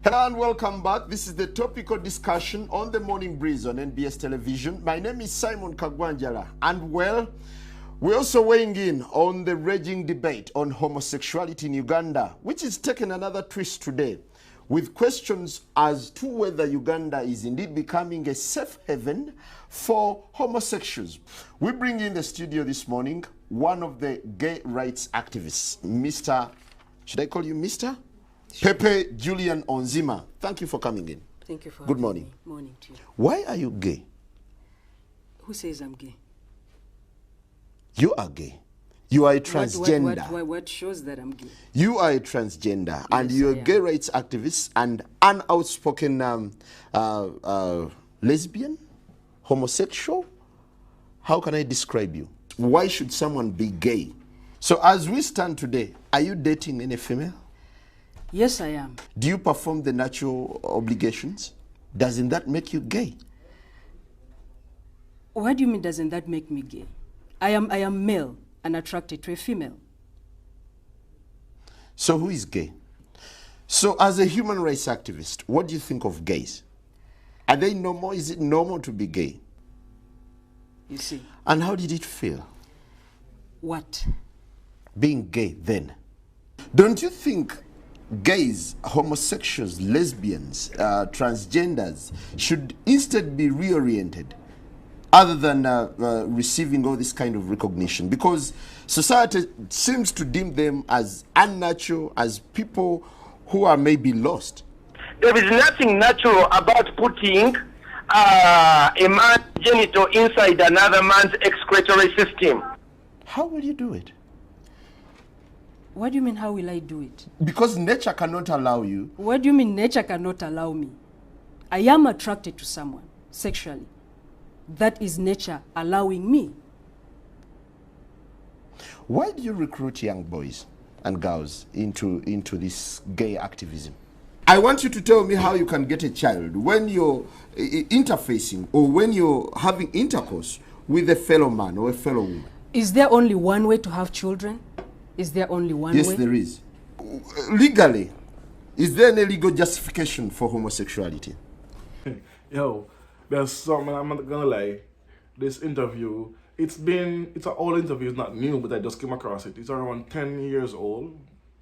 Hello and welcome back. This is the topical discussion on the Morning Breeze on NBS Television. My name is Simon Kagwanjala, and well, we're also weighing in on the raging debate on homosexuality in Uganda, which is taking another twist today, with questions as to whether Uganda is indeed becoming a safe haven for homosexuals. We bring in the studio this morning one of the gay rights activists, Mr. Should I call you Mr.? Sure. Pepe Julian Onzima. Thank you for coming in. Thank you for Good morning. Me. Morning to you. Why are you gay? Who says I'm gay? You are gay. You are a transgender. What shows that I'm gay? You are a transgender, yes, and you're a gay rights activist and an outspoken lesbian, homosexual. How can I describe you? Why should someone be gay? So as we stand today, are you dating any female? Yes, I am. Do you perform the natural obligations? Doesn't that make you gay? What do you mean, doesn't that make me gay? I am male and attracted to a female. So who is gay? So as a human rights activist, what do you think of gays? Are they normal? Is it normal to be gay? You see. And how did it feel? What? Being gay then. Don't you think gays, homosexuals, lesbians, transgenders should instead be reoriented other than receiving all this kind of recognition? Because society seems to deem them as unnatural, as people who are maybe lost. There is nothing natural about putting a man's genital inside another man's excretory system. How will you do it? What do you mean, how will I do it? Because nature cannot allow you. What do you mean nature cannot allow me? I am attracted to someone sexually. That is nature allowing me. Why do you recruit young boys and girls into this gay activism? I want you to tell me how you can get a child when you're interfacing or when you're having intercourse with a fellow man or a fellow woman. Is there only one way to have children? Is there only one way? Yes, there is. Legally, is there any legal justification for homosexuality? Yo, there's something, I'm not gonna lie. This interview, it's an old interview, it's not new, but I just came across it. It's around 10 years old,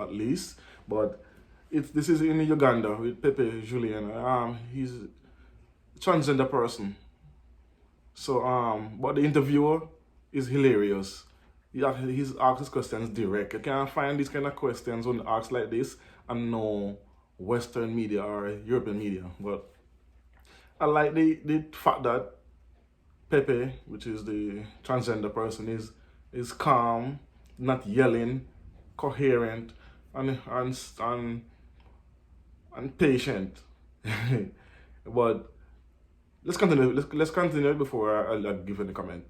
at least. But this is in Uganda with Pepe Julian. He's a transgender person. So, but the interviewer is hilarious. He's asked his questions direct. You can't find these kind of questions when asked like this and no Western media or European media. But I like the fact that Pepe, which is the transgender person, is calm, not yelling, coherent, and patient. But let's continue. Let's continue before I'll give any comment.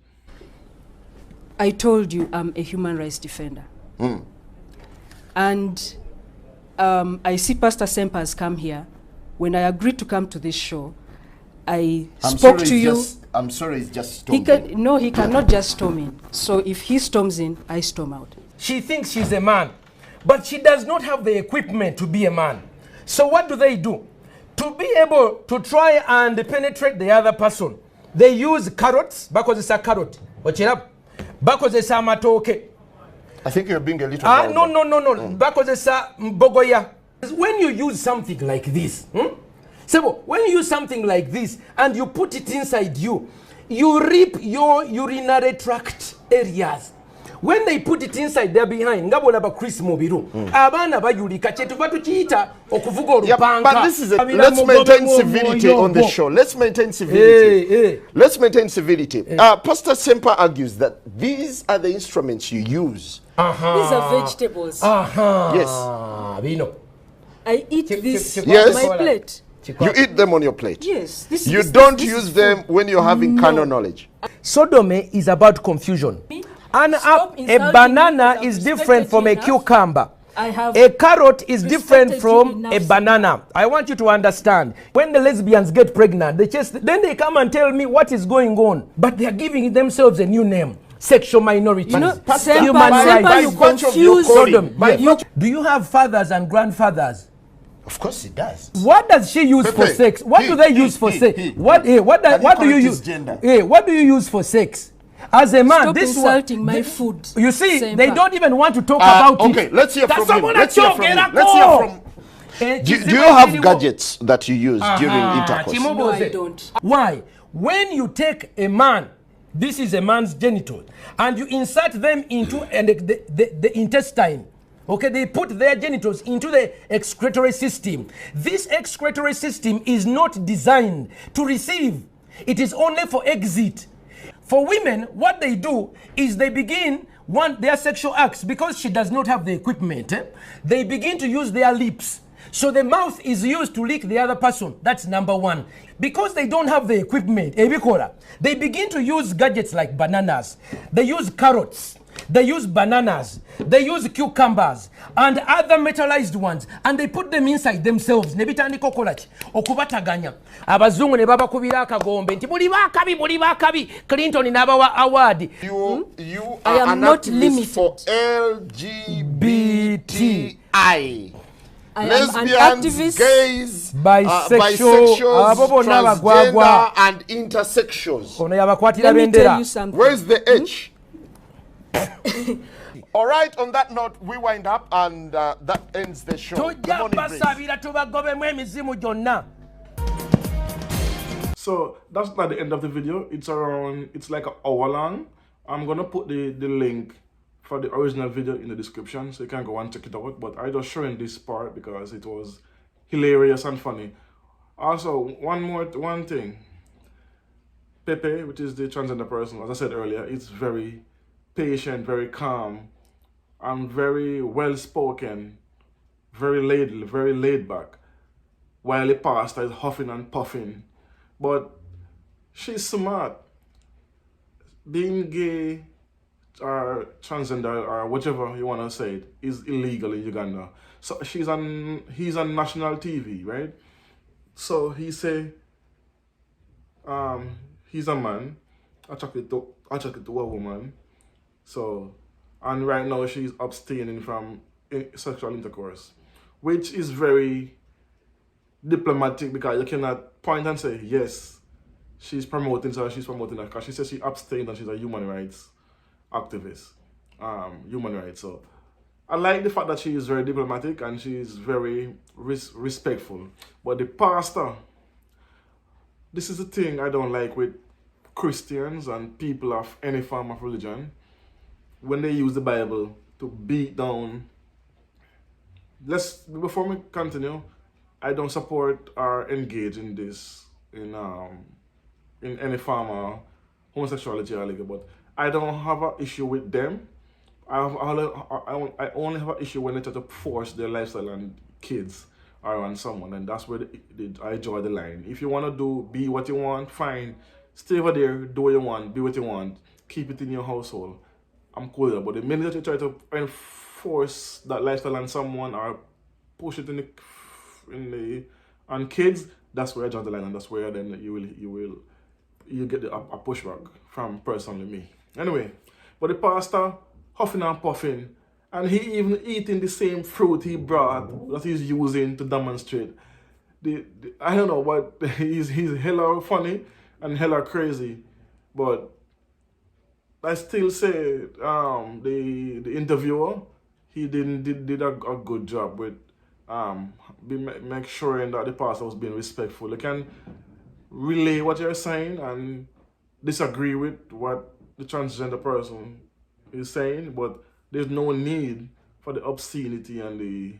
I told you I'm a human rights defender. And I see Pastor Semper has come here. When I agreed to come to this show, I spoke to you. I'm sorry, it's just storming. No, he cannot just storm in. So if he storms in, I storm out. She thinks she's a man, but she does not have the equipment to be a man. So what do? To be able to try and penetrate the other person, they use carrots, because it's a carrot. Watch it up. Because it's a matoke. I think you're being a little no. Because it's a mbogoya. When you use something like this, so when you use something like this and you put it inside you, you rip your urinary tract areas. When they put it inside there behind, Chris Mobiru. But this is let's maintain civility on the show. Let's maintain civility. Let's maintain civility. Pastor Semper argues that these are the instruments you use. These are vegetables. Yes. I eat this on my plate. You eat them on your plate. Yes. You don't use them when you're having carnal knowledge. Sodome is about confusion. And a banana is different from a cucumber. A carrot is different from a banana. I want you to understand. When the lesbians get pregnant, then they come and tell me what is going on. But they are giving themselves a new name. Sexual minority. You know, human rights. You confuse them. Do you have fathers and grandfathers? Of course it does. What does she use for sex? What do they use for sex? What do you use? What do you use for sex? As a man, Stop insulting my food. You see, they don't even want to talk about it. Okay, let's hear from him. Let's hear from do you have gadgets that you use during intercourse? No, I don't. Why? When you take a man, this is a man's genital, and you insert them into the intestine, okay, they put their genitals into the excretory system. This excretory system is not designed to receive. It is only for exit. For women, what they do is they begin their sexual acts, because she does not have the equipment, they begin to use their lips. So the mouth is used to lick the other person. That's number one. Because they don't have the equipment, they begin to use gadgets like bananas. They use carrots. They use bananas. They use cucumbers and other metallized ones, and they put them inside themselves. Nebitandika okolaki okubataganya. Abazungu ne babakubira akagombe nti buli bakabi Clinton n'abawa award. You I are am an not activist limited. for LGBTI. I am an Lesbians, activist, gays, bisexual, transgender, and intersexuals. Let me tell you something. Where's the H? All right, on that note, we wind up, and that ends the show. The morning breeze. So that's not the end of the video. It's like an hour long. I'm gonna put the link for the original video in the description, so you can go and check it out. But I just showing this part because it was hilarious and funny. Also, one thing. Pepe, which is the transgender person, as I said earlier, is very patient, very calm, and very well spoken, very laid back. While the pastor is huffing and puffing. But she's smart. Being gay or transgender or whichever you want to say it is illegal in Uganda. So he's on national TV, right? So he say he's a man attracted to a woman. So, and right now she's abstaining from sexual intercourse, which is very diplomatic, because you cannot point and say yes, she's promoting that, because she says she abstained and she's a human rights activist, human rights. So I like the fact that she is very diplomatic and she is very respectful. But the pastor, this is the thing I don't like with Christians and people of any form of religion, when they use the Bible to beat down. Before we continue, I don't support or engage in this in any form of homosexuality or legal, but I don't have an issue with them. I only have an issue when they try to force their lifestyle on kids or on someone, and that's where I draw the line. If you want to be what you want, fine. Stay over there, do what you want, be what you want, keep it in your household. I'm cool with that. But the minute that you try to enforce that lifestyle on someone or push it on kids, that's where I draw the line, and that's where then you get a pushback from personally me. Anyway, but the pastor huffing and puffing, and he even eating the same fruit he brought that he's using to demonstrate. I don't know, but he's hella funny and hella crazy, but I still say the interviewer, he did a good job with make sure that the pastor was being respectful. You can relay what you're saying and disagree with what the transgender person is saying, but there's no need for the obscenity and the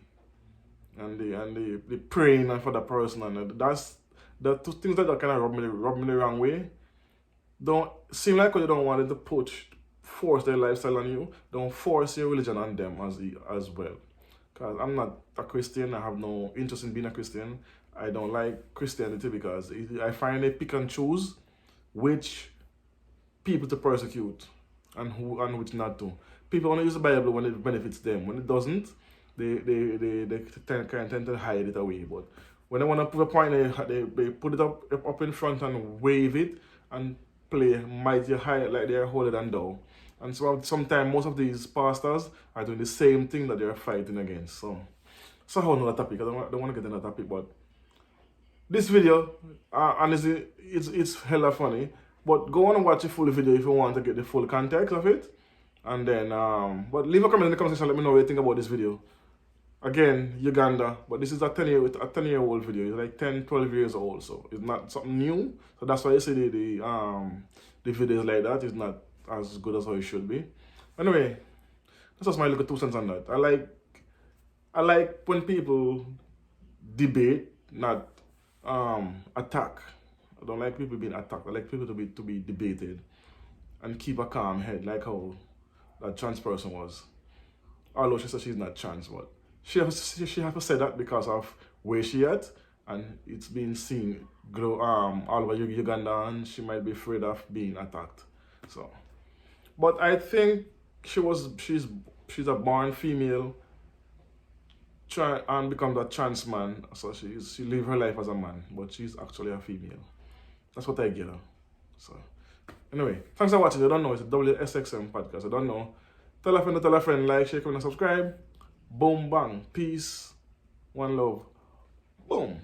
praying for the person, and that's the two things that kind of rub me the wrong way. Don't seem like you don't want them to force their lifestyle on you. Don't force your religion on them as well. Because I'm not a Christian. I have no interest in being a Christian. I don't like Christianity because I find they pick and choose which people to persecute and which not to. People want to use the Bible when it benefits them. When it doesn't, they tend to hide it away. But when they want to put a point, they put it up in front and wave it and play mighty high like they're holding and down. And so sometimes most of these pastors are doing the same thing that they're fighting against. So So how know that topic? I don't want to get into that topic, but this video, honestly, it's hella funny. But go on and watch the full video if you want to get the full context of it. And then, but leave a comment in the comment section. Let me know what you think about this video. Again, Uganda, but this is a 10-year-old video. It's like 10, 12 years old, so it's not something new. So that's why you see the videos like that is not as good as how it should be. Anyway, that's just my little 2 cents on that. I like when people debate, not attack. I don't like people being attacked. I like people to be debated and keep a calm head, like how that trans person was. Although she said she's not trans, but she has to say that because of where she at, and it's been seen grow all over Uganda, and she might be afraid of being attacked. So, but I think she's a born female, try and becomes a trans man. So she live her life as a man, but she's actually a female. That's what I get her. So anyway, thanks for watching. I don't know, it's a WSXM podcast. I don't know. Tell a friend, like, share, comment, and subscribe. Boom, bang, peace, one love. Boom.